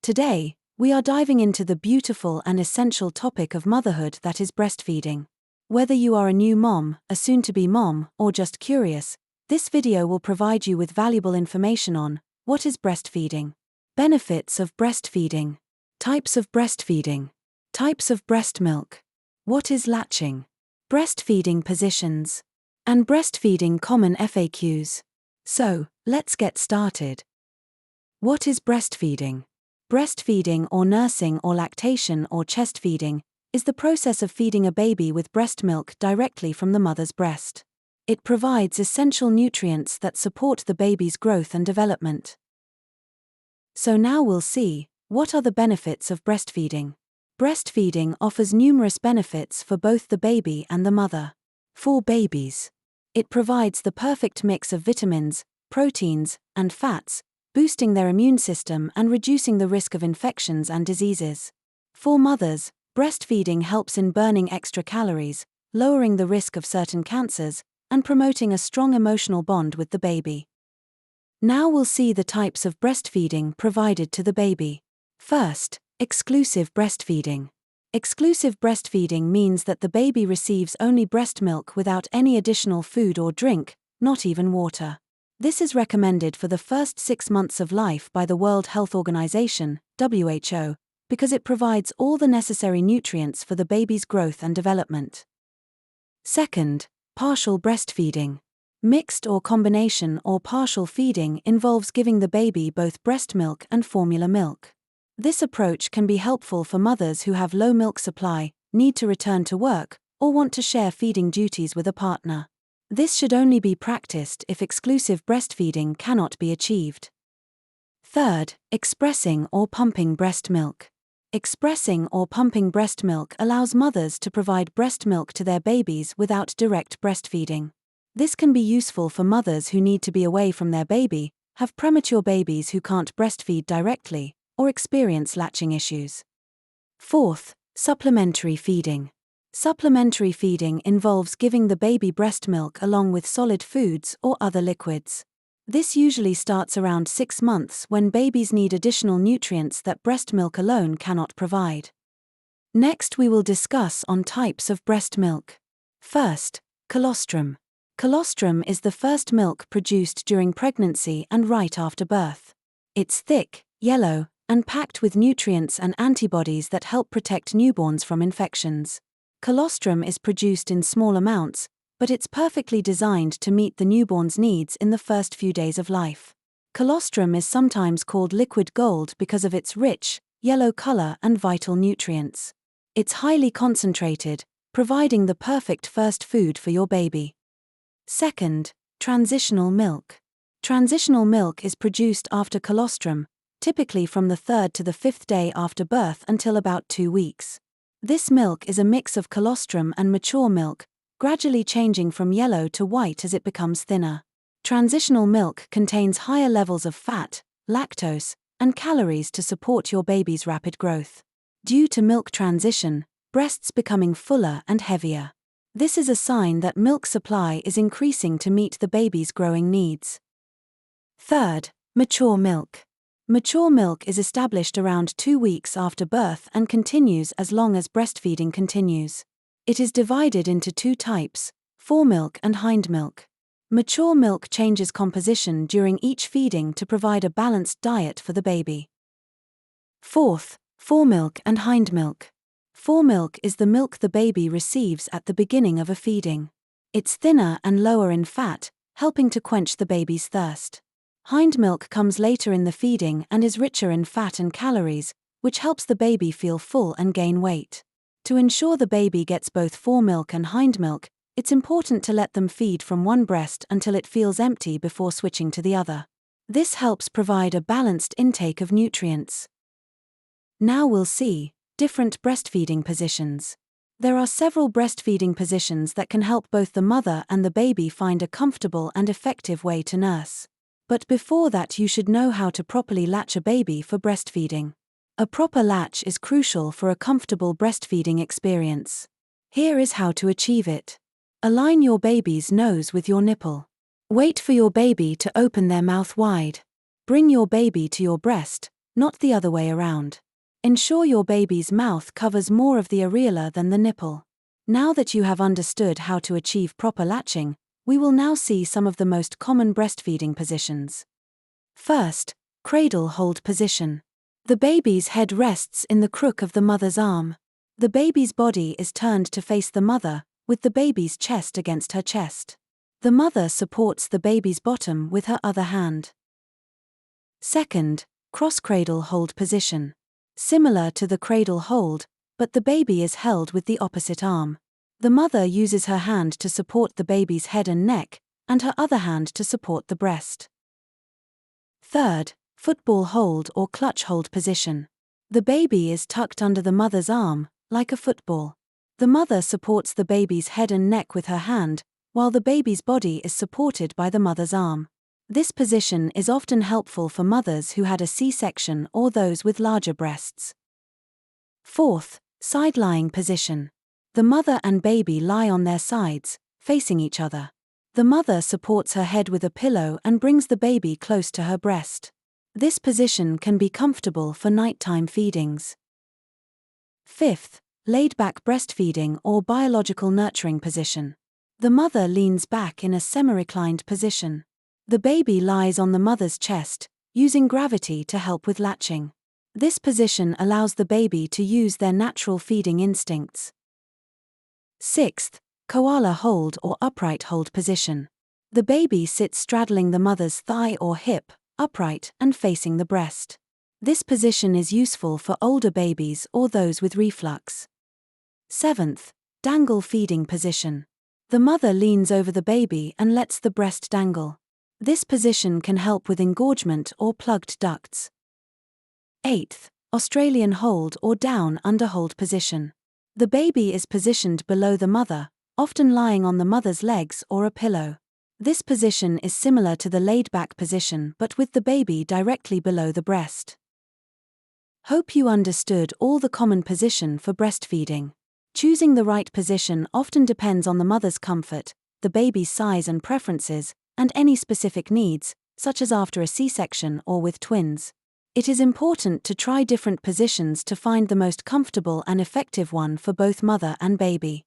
Today, we are diving into the beautiful and essential topic of motherhood that is breastfeeding. Whether you are a new mom, a soon-to-be mom, or just curious, this video will provide you with valuable information on what is breastfeeding, benefits of breastfeeding, types of breastfeeding, types of breast milk, what is latching, breastfeeding positions, and breastfeeding common FAQs. So, let's get started. What is breastfeeding? Breastfeeding or nursing or lactation or chest feeding is the process of feeding a baby with breast milk directly from the mother's breast. It provides essential nutrients that support the baby's growth and development. So now we'll see, what are the benefits of breastfeeding? Breastfeeding offers numerous benefits for both the baby and the mother. For babies, it provides the perfect mix of vitamins, proteins, and fats, boosting their immune system and reducing the risk of infections and diseases. For mothers, breastfeeding helps in burning extra calories, lowering the risk of certain cancers, and promoting a strong emotional bond with the baby. Now we'll see the types of breastfeeding provided to the baby. First, exclusive breastfeeding. Exclusive breastfeeding means that the baby receives only breast milk without any additional food or drink, not even water. This is recommended for the first 6 months of life by the World Health Organization, WHO, because it provides all the necessary nutrients for the baby's growth and development. Second, partial breastfeeding. Mixed or combination or partial feeding involves giving the baby both breast milk and formula milk. This approach can be helpful for mothers who have low milk supply, need to return to work, or want to share feeding duties with a partner. This should only be practiced if exclusive breastfeeding cannot be achieved. Third, expressing or pumping breast milk. Expressing or pumping breast milk allows mothers to provide breast milk to their babies without direct breastfeeding. This can be useful for mothers who need to be away from their baby, have premature babies who can't breastfeed directly, or experience latching issues. Fourth, supplementary feeding. Supplementary feeding involves giving the baby breast milk along with solid foods or other liquids. This usually starts around 6 months when babies need additional nutrients that breast milk alone cannot provide. Next we will discuss on types of breast milk. First, colostrum. Colostrum is the first milk produced during pregnancy and right after birth. It's thick, yellow, and packed with nutrients and antibodies that help protect newborns from infections. Colostrum is produced in small amounts, but it's perfectly designed to meet the newborn's needs in the first few days of life. Colostrum is sometimes called liquid gold because of its rich, yellow color and vital nutrients. It's highly concentrated, providing the perfect first food for your baby. Second, transitional milk. Transitional milk is produced after colostrum, typically from the 3rd to the 5th day after birth until about 2 weeks. This milk is a mix of colostrum and mature milk, gradually changing from yellow to white as it becomes thinner. Transitional milk contains higher levels of fat, lactose, and calories to support your baby's rapid growth. Due to milk transition, breasts becoming fuller and heavier. This is a sign that milk supply is increasing to meet the baby's growing needs. Third, mature milk. Mature milk is established around 2 weeks after birth and continues as long as breastfeeding continues. It is divided into 2 types, foremilk and hindmilk. Mature milk changes composition during each feeding to provide a balanced diet for the baby. Fourth, foremilk and hindmilk. Foremilk is the milk the baby receives at the beginning of a feeding. It's thinner and lower in fat, helping to quench the baby's thirst. Hindmilk comes later in the feeding and is richer in fat and calories, which helps the baby feel full and gain weight. To ensure the baby gets both foremilk and hindmilk, it's important to let them feed from one breast until it feels empty before switching to the other. This helps provide a balanced intake of nutrients. Now we'll see different breastfeeding positions. There are several breastfeeding positions that can help both the mother and the baby find a comfortable and effective way to nurse. But before that, you should know how to properly latch a baby for breastfeeding. A proper latch is crucial for a comfortable breastfeeding experience. Here is how to achieve it. Align your baby's nose with your nipple. Wait for your baby to open their mouth wide. Bring your baby to your breast, not the other way around. Ensure your baby's mouth covers more of the areola than the nipple. Now that you have understood how to achieve proper latching, we will now see some of the most common breastfeeding positions. First, cradle hold position. The baby's head rests in the crook of the mother's arm. The baby's body is turned to face the mother, with the baby's chest against her chest. The mother supports the baby's bottom with her other hand. Second, cross-cradle hold position. Similar to the cradle hold, but the baby is held with the opposite arm. The mother uses her hand to support the baby's head and neck, and her other hand to support the breast. Third, football hold or clutch hold position. The baby is tucked under the mother's arm, like a football. The mother supports the baby's head and neck with her hand, while the baby's body is supported by the mother's arm. This position is often helpful for mothers who had a C-section or those with larger breasts. Fourth, side-lying position. The mother and baby lie on their sides, facing each other. The mother supports her head with a pillow and brings the baby close to her breast. This position can be comfortable for nighttime feedings. Fifth, laid-back breastfeeding or biological nurturing position. The mother leans back in a semi-reclined position. The baby lies on the mother's chest, using gravity to help with latching. This position allows the baby to use their natural feeding instincts. Sixth, koala hold or upright hold position. The baby sits straddling the mother's thigh or hip, upright and facing the breast. This position is useful for older babies or those with reflux. Seventh, dangle feeding position. The mother leans over the baby and lets the breast dangle. This position can help with engorgement or plugged ducts. Eighth, Australian hold or down under hold position. The baby is positioned below the mother, often lying on the mother's legs or a pillow. This position is similar to the laid-back position but with the baby directly below the breast. Hope you understood all the common position for breastfeeding. Choosing the right position often depends on the mother's comfort, the baby's size and preferences, and any specific needs, such as after a C-section or with twins. It is important to try different positions to find the most comfortable and effective one for both mother and baby.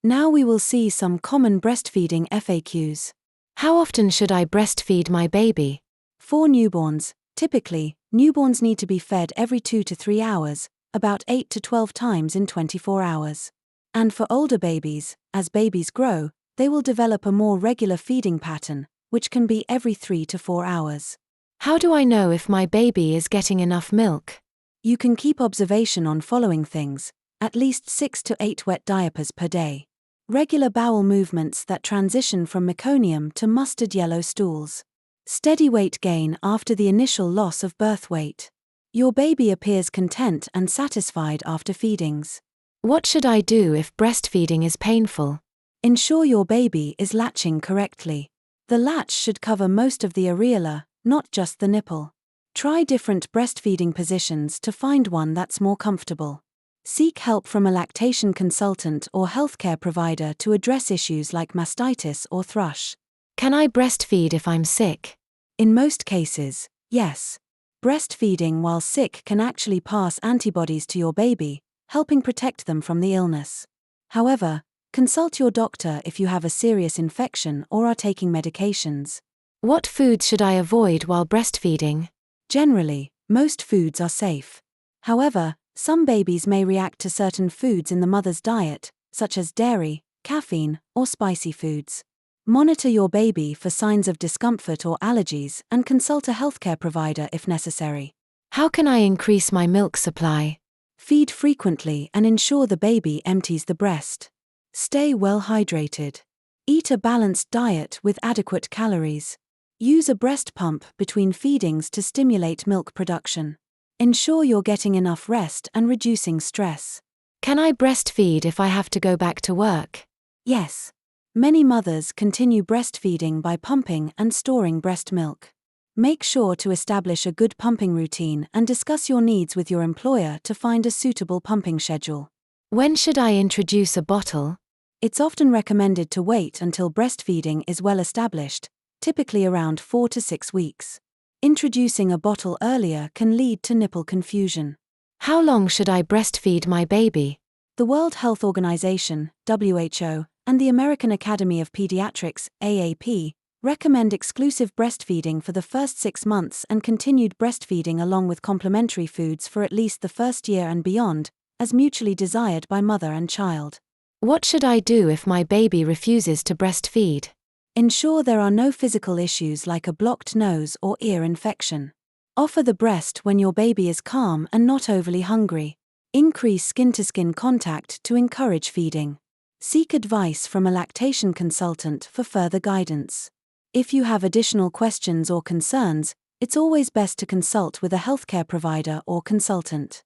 Now we will see some common breastfeeding FAQs. How often should I breastfeed my baby? For newborns, typically, newborns need to be fed every 2 to 3 hours, about 8 to 12 times in 24 hours. And for older babies, as babies grow, they will develop a more regular feeding pattern, which can be every 3 to 4 hours. How do I know if my baby is getting enough milk? You can keep observation on following things: at least 6 to 8 wet diapers per day. Regular bowel movements that transition from meconium to mustard yellow stools. Steady weight gain after the initial loss of birth weight. Your baby appears content and satisfied after feedings. What should I do if breastfeeding is painful? Ensure your baby is latching correctly. The latch should cover most of the areola, not just the nipple. Try different breastfeeding positions to find one that's more comfortable. Seek help from a lactation consultant or healthcare provider to address issues like mastitis or thrush. Can I breastfeed if I'm sick? In most cases, yes. Breastfeeding while sick can actually pass antibodies to your baby, helping protect them from the illness. However, consult your doctor if you have a serious infection or are taking medications. What foods should I avoid while breastfeeding? Generally, most foods are safe. However, some babies may react to certain foods in the mother's diet, such as dairy, caffeine, or spicy foods. Monitor your baby for signs of discomfort or allergies and consult a healthcare provider if necessary. How can I increase my milk supply? Feed frequently and ensure the baby empties the breast. Stay well hydrated. Eat a balanced diet with adequate calories. Use a breast pump between feedings to stimulate milk production. Ensure you're getting enough rest and reducing stress. Can I breastfeed if I have to go back to work? Yes. Many mothers continue breastfeeding by pumping and storing breast milk. Make sure to establish a good pumping routine and discuss your needs with your employer to find a suitable pumping schedule. When should I introduce a bottle? It's often recommended to wait until breastfeeding is well established, typically around 4 to 6 weeks. Introducing a bottle earlier can lead to nipple confusion. How long should I breastfeed my baby? The World Health Organization, WHO, and the American Academy of Pediatrics, AAP, recommend exclusive breastfeeding for the first 6 months and continued breastfeeding along with complementary foods for at least the first year and beyond, as mutually desired by mother and child. What should I do if my baby refuses to breastfeed? Ensure there are no physical issues like a blocked nose or ear infection. Offer the breast when your baby is calm and not overly hungry. Increase skin-to-skin contact to encourage feeding. Seek advice from a lactation consultant for further guidance. If you have additional questions or concerns, it's always best to consult with a healthcare provider or consultant.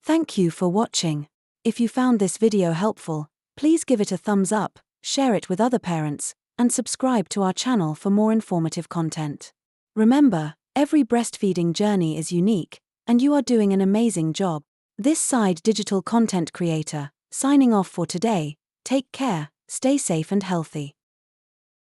Thank you for watching. If you found this video helpful, please give it a thumbs up, share it with other parents, and subscribe to our channel for more informative content. Remember, every breastfeeding journey is unique, and you are doing an amazing job. This side digital content creator, signing off for today. Take care, stay safe and healthy.